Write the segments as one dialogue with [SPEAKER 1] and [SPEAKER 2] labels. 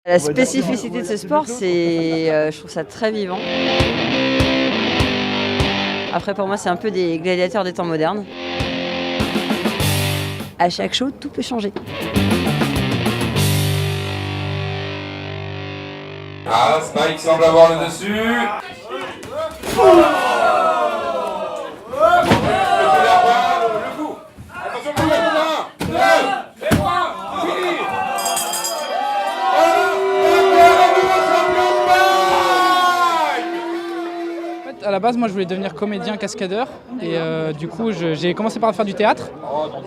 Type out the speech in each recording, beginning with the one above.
[SPEAKER 1] La spécificité de ce sport, c'est, je trouve ça très vivant. Après, pour moi, c'est un peu des gladiateurs des temps modernes. À chaque show, tout peut changer.
[SPEAKER 2] Ah, Spike semble avoir le dessus. Le coup. Attention, le coup. 2, 3, fini.
[SPEAKER 3] À la base, moi, je voulais devenir comédien cascadeur et du coup, j'ai commencé par faire du théâtre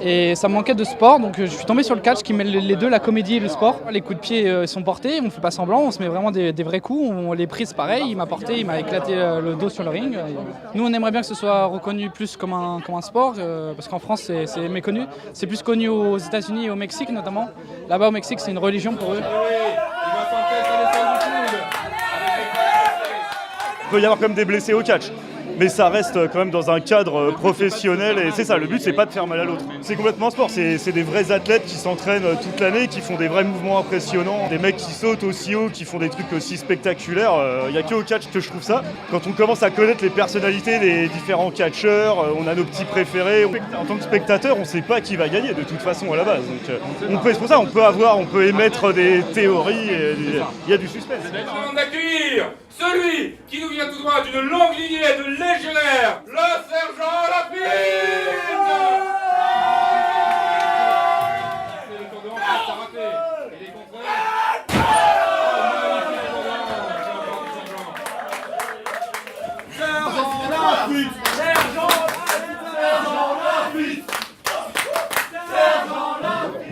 [SPEAKER 3] et ça me manquait de sport, donc je suis tombé sur le catch qui mêle les deux, la comédie et le sport. Les coups de pied sont portés, on ne fait pas semblant, on se met vraiment des vrais coups, on les prises pareil, il m'a porté, il m'a éclaté le dos sur le ring. Nous, on aimerait bien que ce soit reconnu plus comme un sport parce qu'en France, c'est méconnu. C'est plus connu aux États-Unis et au Mexique notamment. Là-bas, au Mexique, c'est une religion pour eux.
[SPEAKER 4] Il peut y avoir quand même des blessés au catch, mais ça reste quand même dans un cadre professionnel et c'est ça, le but c'est pas de faire mal à l'autre. C'est complètement un sport, c'est des vrais athlètes qui s'entraînent toute l'année, qui font des vrais mouvements impressionnants, des mecs qui sautent aussi haut, qui font des trucs aussi spectaculaires. Il n'y a que au catch que je trouve ça. Quand on commence à connaître les personnalités des différents catcheurs, on a nos petits préférés. En tant que spectateur, on sait pas qui va gagner de toute façon à la base. Donc c'est pour ça on peut émettre des théories, il y a du suspense.
[SPEAKER 2] Avant d'accueillir celui qui nous vient tout droit d'une longue lignée de légionnaires, le sergent Lafitte. C'est le tour de hanche, ça a raté. Il est contré.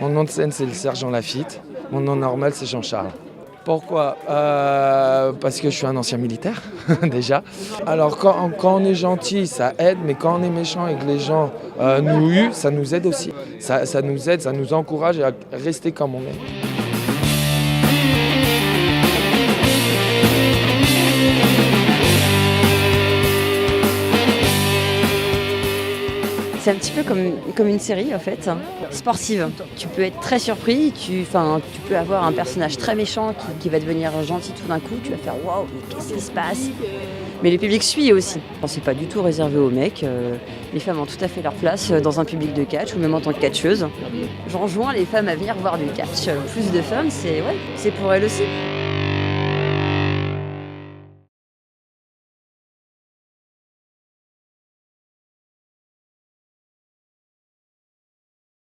[SPEAKER 5] Mon nom de scène, c'est le sergent Lafitte. Mon nom normal, c'est Jean-Charles. Pourquoi parce que je suis un ancien militaire, déjà. Alors, quand on est gentil, ça aide, mais quand on est méchant et que les gens nous huent, ça nous aide aussi. Ça nous aide, ça nous encourage à rester comme on est.
[SPEAKER 1] C'est un petit peu comme une série en fait, sportive. Tu peux être très surpris, tu peux avoir un personnage très méchant qui va devenir gentil tout d'un coup, tu vas faire waouh, mais qu'est-ce qui se passe? Mais le public suit aussi. C'est pas du tout réservé aux mecs, les femmes ont tout à fait leur place dans un public de catch ou même en tant que catcheuse. J'enjoins les femmes à venir voir du catch. Plus de femmes, c'est pour elles aussi.